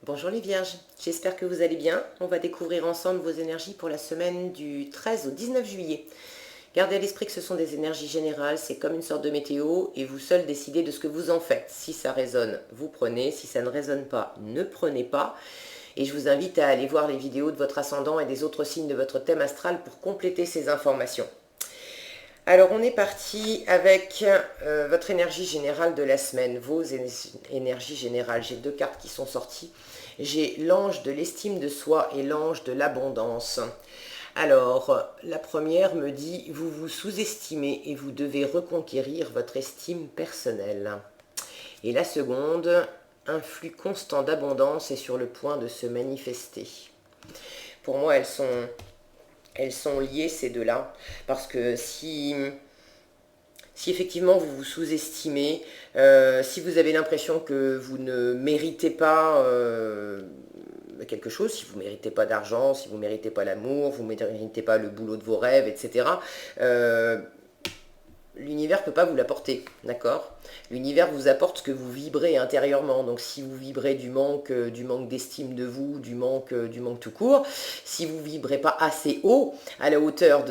Bonjour les Vierges, j'espère que vous allez bien. On va découvrir ensemble vos énergies pour la semaine du 13 au 19 juillet. Gardez à l'esprit que ce sont des énergies générales, c'est comme une sorte de météo et vous seul décidez de ce que vous en faites. Si ça résonne, vous prenez, si ça ne résonne pas, ne prenez pas. Et je vous invite à aller voir les vidéos de votre ascendant et des autres signes de votre thème astral pour compléter ces informations. Alors on est parti avec votre énergie générale de la semaine, vos énergies générales. J'ai deux cartes qui sont sorties. J'ai l'ange de l'estime de soi et l'ange de l'abondance. Alors, la première me dit, vous vous sous-estimez et vous devez reconquérir votre estime personnelle. Et la seconde, un flux constant d'abondance est sur le point de se manifester. Pour moi, elles sont liées ces deux-là, parce que si effectivement vous vous sous-estimez, si vous avez l'impression que vous ne méritez pas quelque chose, si vous ne méritez pas d'argent, si vous ne méritez pas l'amour, vous ne méritez pas le boulot de vos rêves, etc., l'univers ne peut pas vous l'apporter, d'accord? L'univers vous apporte ce que vous vibrez intérieurement. Donc si vous vibrez du manque d'estime de vous, du manque tout court, si vous vibrez pas assez haut, à la hauteur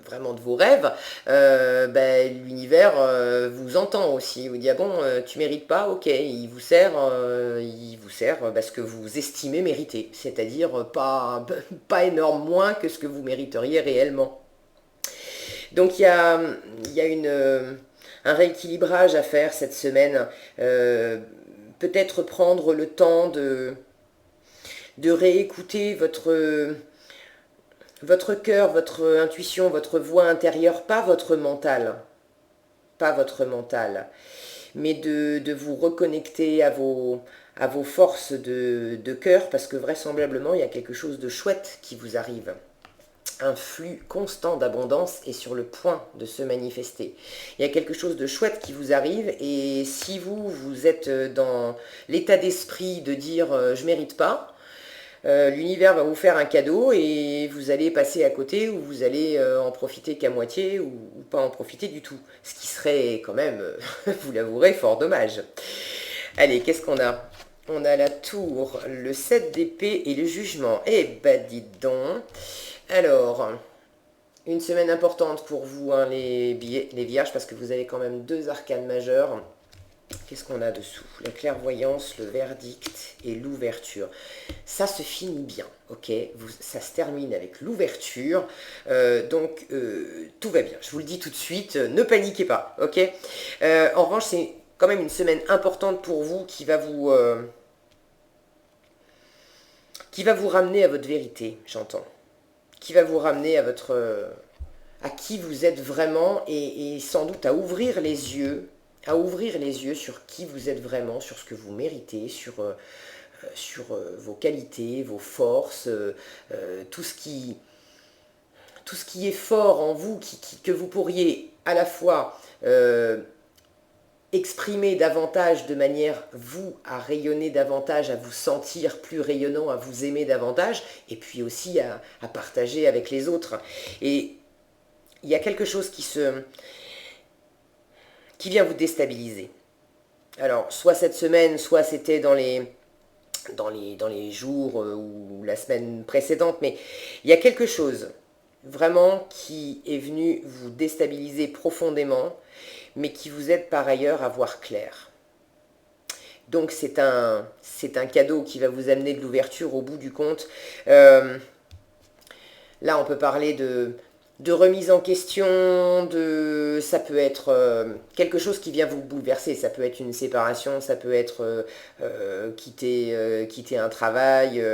vraiment de vos rêves, l'univers vous entend aussi. Il vous dit ah bon, tu mérites pas, ok, il vous sert ce que vous estimez mériter, c'est-à-dire pas énorme moins que ce que vous mériteriez réellement. Donc il y a un rééquilibrage à faire cette semaine. Peut-être prendre le temps de réécouter votre cœur, votre intuition, votre voix intérieure, pas votre mental. Pas votre mental. Mais de vous reconnecter à vos forces de cœur, parce que vraisemblablement, il y a quelque chose de chouette qui vous arrive. Un flux constant d'abondance est sur le point de se manifester. Il y a quelque chose de chouette qui vous arrive et si vous êtes dans l'état d'esprit de dire je mérite pas, l'univers va vous faire un cadeau et vous allez passer à côté ou vous allez en profiter qu'à moitié ou pas en profiter du tout. Ce qui serait quand même, vous l'avouerez, fort dommage. Allez, qu'est-ce qu'on a? On a la tour, le 7 d'épée et le jugement. Eh ben dites donc. Alors, une semaine importante pour vous, hein, les vierges, parce que vous avez quand même deux arcanes majeurs. Qu'est-ce qu'on a dessous? La clairvoyance, le verdict et l'ouverture. Ça se finit bien, ok? Ça se termine avec l'ouverture, donc tout va bien. Je vous le dis tout de suite, ne paniquez pas, ok? En revanche, c'est quand même une semaine importante pour vous qui va vous ramener à votre vérité, j'entends. Qui va vous ramener à qui vous êtes vraiment et sans doute à ouvrir les yeux sur qui vous êtes vraiment, sur ce que vous méritez, sur vos qualités, vos forces, tout ce qui est fort en vous, que vous pourriez à la fois exprimer davantage de manière, vous, à rayonner davantage, à vous sentir plus rayonnant, à vous aimer davantage, et puis aussi à partager avec les autres. Et il y a quelque chose qui vient vous déstabiliser. Alors, soit cette semaine, soit c'était dans les jours ou la semaine précédente, mais il y a quelque chose vraiment qui est venu vous déstabiliser profondément, mais qui vous aide par ailleurs à voir clair. Donc c'est un cadeau qui va vous amener de l'ouverture au bout du compte. Là, on peut parler de remise en question, ça peut être quelque chose qui vient vous bouleverser, ça peut être une séparation, ça peut être quitter un travail,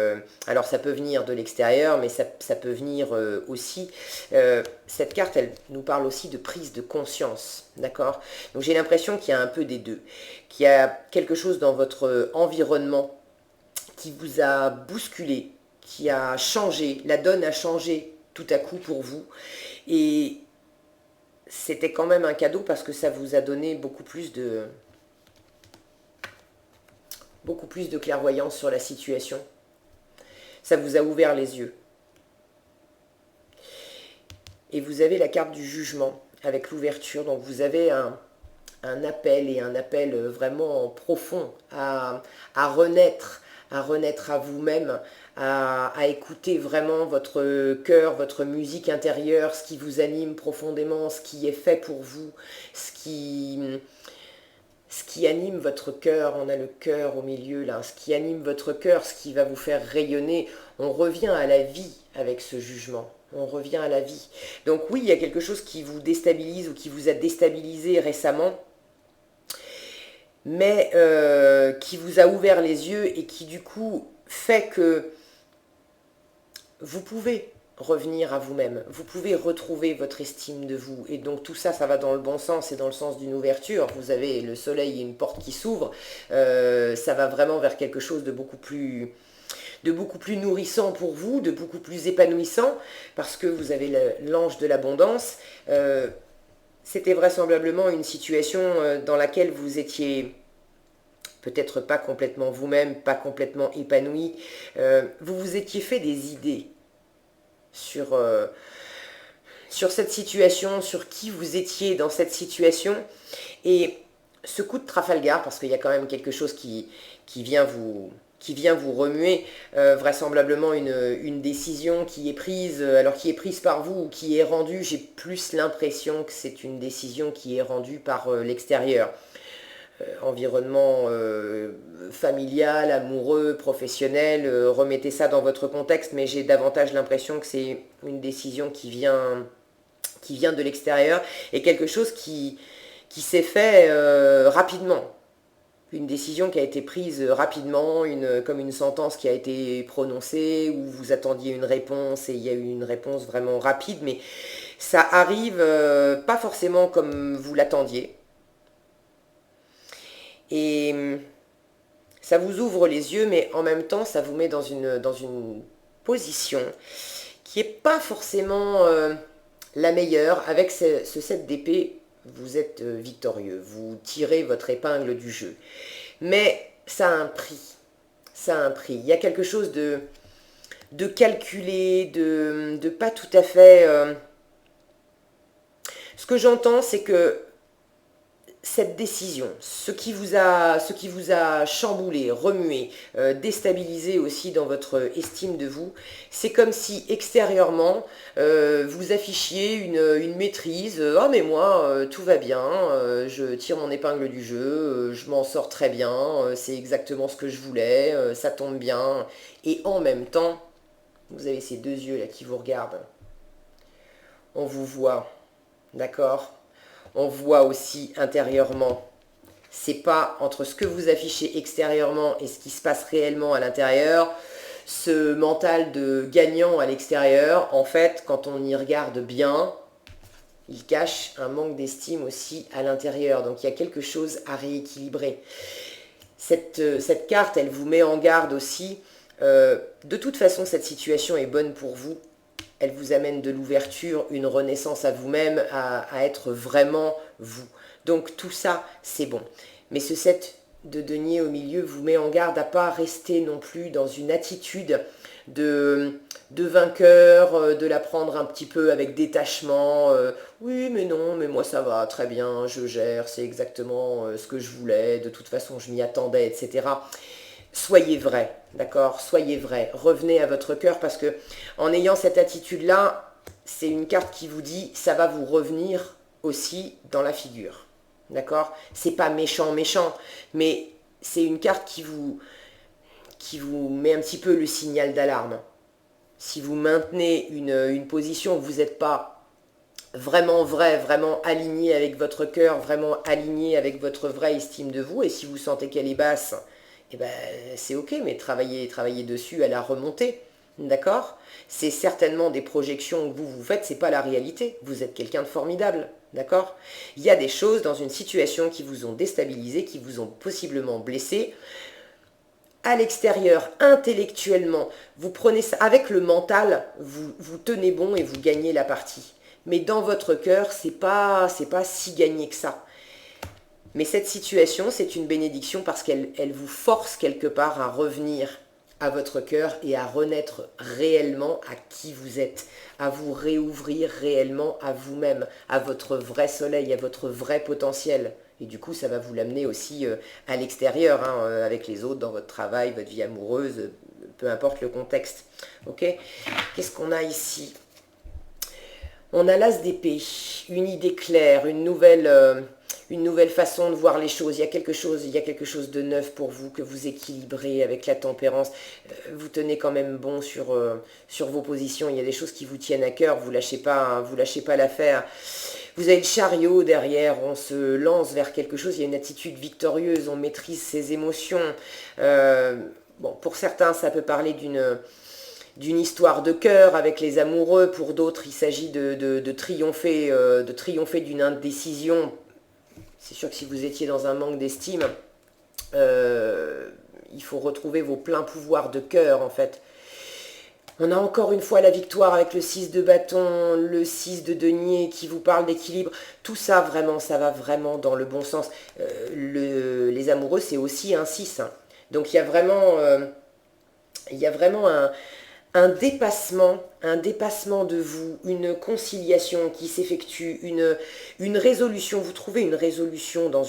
alors ça peut venir de l'extérieur, mais ça peut venir aussi, cette carte, elle nous parle aussi de prise de conscience, d'accord? Donc j'ai l'impression qu'il y a un peu des deux, qu'il y a quelque chose dans votre environnement qui vous a bousculé, qui a changé, la donne a changé tout à coup pour vous. Et c'était quand même un cadeau parce que ça vous a donné beaucoup plus de clairvoyance sur la situation. Ça vous a ouvert les yeux. Et vous avez la carte du jugement avec l'ouverture. Donc vous avez un appel et un appel vraiment profond à renaître, à renaître à vous-même, à écouter vraiment votre cœur, votre musique intérieure, ce qui vous anime profondément, ce qui est fait pour vous, ce qui anime votre cœur. On a le cœur au milieu là, ce qui anime votre cœur, ce qui va vous faire rayonner. On revient à la vie avec ce jugement. On revient à la vie. Donc oui, il y a quelque chose qui vous déstabilise ou qui vous a déstabilisé récemment, mais qui vous a ouvert les yeux et qui du coup fait que vous pouvez revenir à vous-même, vous pouvez retrouver votre estime de vous, et donc tout ça, ça va dans le bon sens et dans le sens d'une ouverture. Vous avez le soleil et une porte qui s'ouvre, ça va vraiment vers quelque chose de beaucoup plus nourrissant pour vous, de beaucoup plus épanouissant, parce que vous avez l'ange de l'abondance. C'était vraisemblablement une situation dans laquelle vous étiez peut-être pas complètement vous-même, pas complètement épanoui. Vous vous étiez fait des idées sur cette situation, sur qui vous étiez dans cette situation. Et ce coup de Trafalgar, parce qu'il y a quand même quelque chose qui vient vous remuer, vraisemblablement une décision qui est prise, alors qui est prise par vous ou qui est rendue, j'ai plus l'impression que c'est une décision qui est rendue par l'extérieur. Environnement familial, amoureux, professionnel, remettez ça dans votre contexte, mais j'ai davantage l'impression que c'est une décision qui vient de l'extérieur et quelque chose qui s'est fait rapidement. Une décision qui a été prise rapidement, comme une sentence qui a été prononcée, où vous attendiez une réponse et il y a eu une réponse vraiment rapide, mais ça arrive pas forcément comme vous l'attendiez. Et ça vous ouvre les yeux, mais en même temps, ça vous met dans une position qui n'est pas forcément la meilleure. Avec ce 7 d'épée, vous êtes victorieux, vous tirez votre épingle du jeu. Mais ça a un prix, ça a un prix. Il y a quelque chose de calculé, de pas tout à fait... Ce que j'entends, c'est que cette décision, ce qui vous a chamboulé, remué, déstabilisé aussi dans votre estime de vous, c'est comme si extérieurement vous affichiez une maîtrise. Ah mais moi tout va bien, je tire mon épingle du jeu, je m'en sors très bien, c'est exactement ce que je voulais, ça tombe bien. Et en même temps, vous avez ces deux yeux là qui vous regardent. On vous voit, d'accord ? On voit aussi intérieurement. C'est pas entre ce que vous affichez extérieurement et ce qui se passe réellement à l'intérieur. Ce mental de gagnant à l'extérieur, en fait, quand on y regarde bien, il cache un manque d'estime aussi à l'intérieur. Donc il y a quelque chose à rééquilibrer. Cette carte, elle vous met en garde aussi. De toute façon, cette situation est bonne pour vous. Elle vous amène de l'ouverture, une renaissance à vous-même, à être vraiment vous. Donc tout ça, c'est bon. Mais ce 7 de denier au milieu vous met en garde à pas rester non plus dans une attitude de vainqueur, de la prendre un petit peu avec détachement. Oui, mais non, mais moi ça va, très bien, je gère, c'est exactement ce que je voulais, de toute façon je m'y attendais, etc. Soyez vrai, d'accord? Soyez vrai. Revenez à votre cœur parce que en ayant cette attitude-là, c'est une carte qui vous dit ça va vous revenir aussi dans la figure. D'accord? C'est pas méchant, mais c'est une carte qui vous met un petit peu le signal d'alarme. Si vous maintenez une position où vous n'êtes pas vraiment vrai, vraiment aligné avec votre cœur, vraiment aligné avec votre vraie estime de vous, et si vous sentez qu'elle est basse, eh ben, c'est ok, mais travaillez dessus à la remonter, d'accord? C'est certainement des projections que vous faites, c'est pas la réalité. Vous êtes quelqu'un de formidable, d'accord? Il y a des choses dans une situation qui vous ont déstabilisé, qui vous ont possiblement blessé. À l'extérieur, intellectuellement, vous prenez ça avec le mental, vous tenez bon et vous gagnez la partie. Mais dans votre cœur, c'est pas si gagné que ça. Mais cette situation, c'est une bénédiction parce qu'elle vous force quelque part à revenir à votre cœur et à renaître réellement à qui vous êtes, à vous réouvrir réellement à vous-même, à votre vrai soleil, à votre vrai potentiel. Et du coup, ça va vous l'amener aussi à l'extérieur, hein, avec les autres, dans votre travail, votre vie amoureuse, peu importe le contexte. Ok? Qu'est-ce qu'on a ici? On a l'as d'épée, une idée claire, une nouvelle façon de voir les choses. Il y a quelque chose de neuf pour vous que vous équilibrez avec la tempérance. Vous tenez quand même bon sur vos positions. Il y a des choses qui vous tiennent à cœur. Vous lâchez pas, hein, vous lâchez pas l'affaire. Vous avez le chariot derrière. On se lance vers quelque chose. Il y a une attitude victorieuse. On maîtrise ses émotions. Bon, pour certains, ça peut parler d'une histoire de cœur avec les amoureux. Pour d'autres, il s'agit de triompher d'une indécision. C'est sûr que si vous étiez dans un manque d'estime, il faut retrouver vos pleins pouvoirs de cœur, en fait. On a encore une fois la victoire avec le 6 de bâton, le 6 de denier qui vous parle d'équilibre. Tout ça, vraiment, ça va vraiment dans le bon sens. Les amoureux, c'est aussi un 6, hein. Donc il y a vraiment un dépassement de vous, une conciliation qui s'effectue, une résolution. Vous trouvez une résolution dans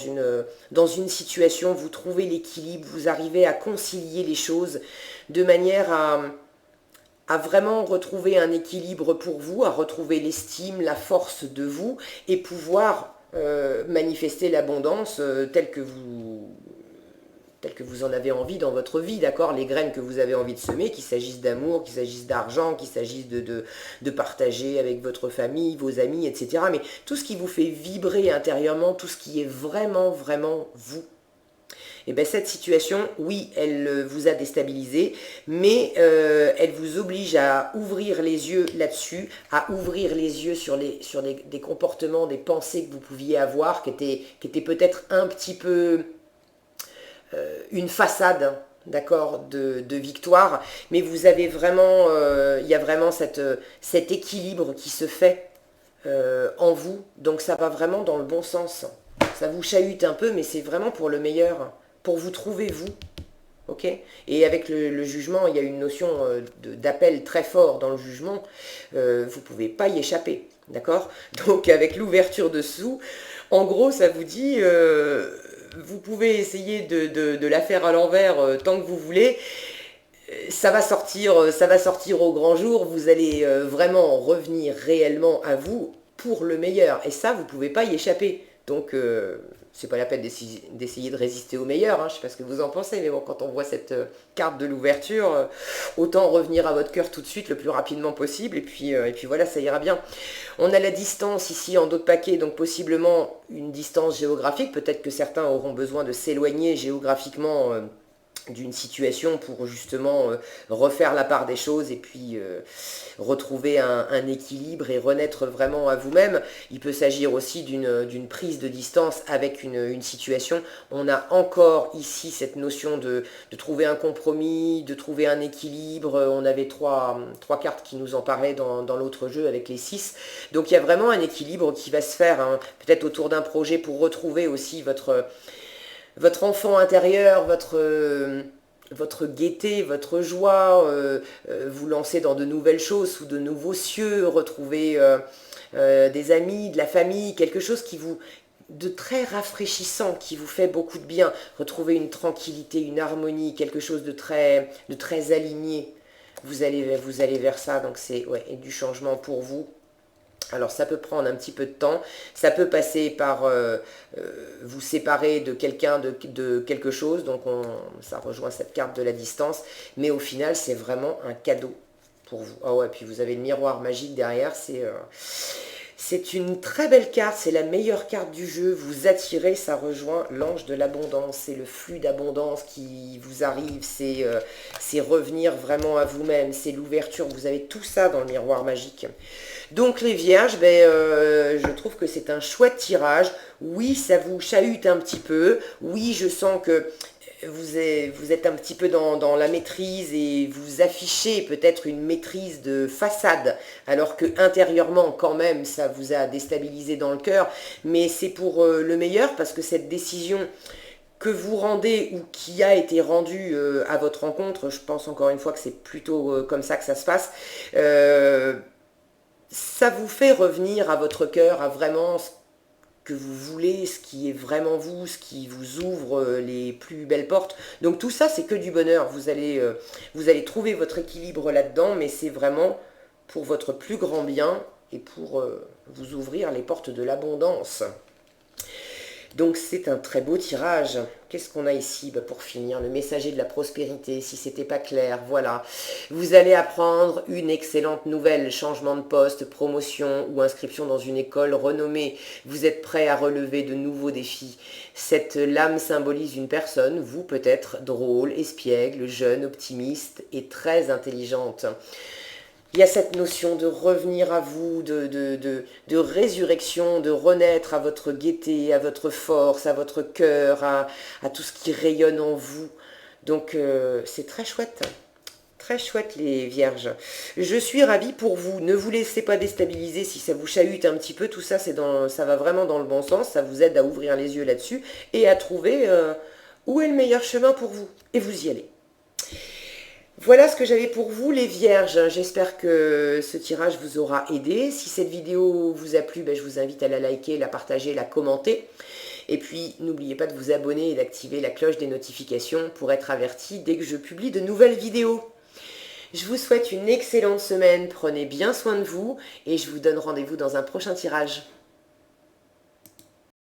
une situation, vous trouvez l'équilibre, vous arrivez à concilier les choses de manière à vraiment retrouver un équilibre pour vous, à retrouver l'estime, la force de vous et pouvoir manifester l'abondance telle que vous en avez envie dans votre vie, d'accord? Les graines que vous avez envie de semer, qu'il s'agisse d'amour, qu'il s'agisse d'argent, qu'il s'agisse de partager avec votre famille, vos amis, etc. Mais tout ce qui vous fait vibrer intérieurement, tout ce qui est vraiment, vraiment vous. Et bien cette situation, oui, elle vous a déstabilisé, mais elle vous oblige à ouvrir les yeux là-dessus, à ouvrir les yeux sur des comportements, des pensées que vous pouviez avoir, qui étaient peut-être un petit peu une façade, d'accord, de victoire, mais vous avez vraiment, il y a vraiment cet équilibre qui se fait en vous, donc ça va vraiment dans le bon sens. Ça vous chahute un peu, mais c'est vraiment pour le meilleur, pour vous trouver vous. Ok. Et avec le jugement, il y a une notion d'appel très fort dans le jugement. Vous ne pouvez pas y échapper. D'accord? Donc avec l'ouverture dessous, en gros, ça vous dit, vous pouvez essayer de la faire à l'envers tant que vous voulez. Ça va sortir au grand jour. Vous allez vraiment revenir réellement à vous pour le meilleur. Et ça, vous ne pouvez pas y échapper. Donc, c'est pas la peine d'essayer de résister au meilleur, hein. Je sais pas ce que vous en pensez, mais bon, quand on voit cette carte de l'ouverture, autant revenir à votre cœur tout de suite, le plus rapidement possible, et puis voilà, ça ira bien. On a la distance ici en dos de paquet, donc possiblement une distance géographique. Peut-être que certains auront besoin de s'éloigner géographiquement d'une situation pour justement refaire la part des choses et puis retrouver un équilibre et renaître vraiment à vous-même. Il peut s'agir aussi d'une prise de distance avec une situation. On a encore ici cette notion de trouver un compromis, de trouver un équilibre. On avait trois cartes qui nous en parlaient dans l'autre jeu avec les 6. Donc il y a vraiment un équilibre qui va se faire, hein, peut-être autour d'un projet pour retrouver aussi votre enfant intérieur, votre gaieté, votre joie, vous lancer dans de nouvelles choses, sous de nouveaux cieux, retrouver des amis, de la famille, quelque chose de très rafraîchissant, qui vous fait beaucoup de bien, retrouver une tranquillité, une harmonie, quelque chose de très aligné. Vous allez vers ça, donc c'est du changement pour vous. Alors ça peut prendre un petit peu de temps, ça peut passer par vous séparer de quelqu'un, de quelque chose, donc ça rejoint cette carte de la distance, mais au final c'est vraiment un cadeau pour vous. Ah ouais, puis vous avez le miroir magique derrière, c'est une très belle carte, c'est la meilleure carte du jeu, vous attirez, ça rejoint l'ange de l'abondance, c'est le flux d'abondance qui vous arrive, c'est revenir vraiment à vous-même, c'est l'ouverture, vous avez tout ça dans le miroir magique. Donc les vierges, je trouve que c'est un chouette tirage. Oui, ça vous chahute un petit peu. Oui, je sens que vous êtes un petit peu dans la maîtrise et vous affichez peut-être une maîtrise de façade, alors que intérieurement, quand même, ça vous a déstabilisé dans le cœur. Mais c'est pour le meilleur, parce que cette décision que vous rendez ou qui a été rendue à votre rencontre, je pense encore une fois que c'est plutôt comme ça que ça se passe, ça vous fait revenir à votre cœur, à vraiment que vous voulez, ce qui est vraiment vous, ce qui vous ouvre les plus belles portes. Donc tout ça, c'est que du bonheur. Vous allez trouver votre équilibre là-dedans, mais c'est vraiment pour votre plus grand bien et pour vous ouvrir les portes de l'abondance. Donc c'est un très beau tirage. Qu'est-ce qu'on a ici pour finir? Le messager de la prospérité, si c'était pas clair, voilà. Vous allez apprendre une excellente nouvelle, changement de poste, promotion ou inscription dans une école renommée. Vous êtes prêt à relever de nouveaux défis. Cette lame symbolise une personne, vous peut-être, drôle, espiègle, jeune, optimiste et très intelligente. Il y a cette notion de revenir à vous, de résurrection, de renaître à votre gaieté, à votre force, à votre cœur, à tout ce qui rayonne en vous. Donc c'est très chouette les vierges. Je suis ravie pour vous. Ne vous laissez pas déstabiliser si ça vous chahute un petit peu. Tout ça, ça va vraiment dans le bon sens. Ça vous aide à ouvrir les yeux là-dessus et à trouver où est le meilleur chemin pour vous. Et vous y allez. Voilà ce que j'avais pour vous les vierges, j'espère que ce tirage vous aura aidé. Si cette vidéo vous a plu, je vous invite à la liker, la partager, la commenter. Et puis n'oubliez pas de vous abonner et d'activer la cloche des notifications pour être averti dès que je publie de nouvelles vidéos. Je vous souhaite une excellente semaine, prenez bien soin de vous et je vous donne rendez-vous dans un prochain tirage.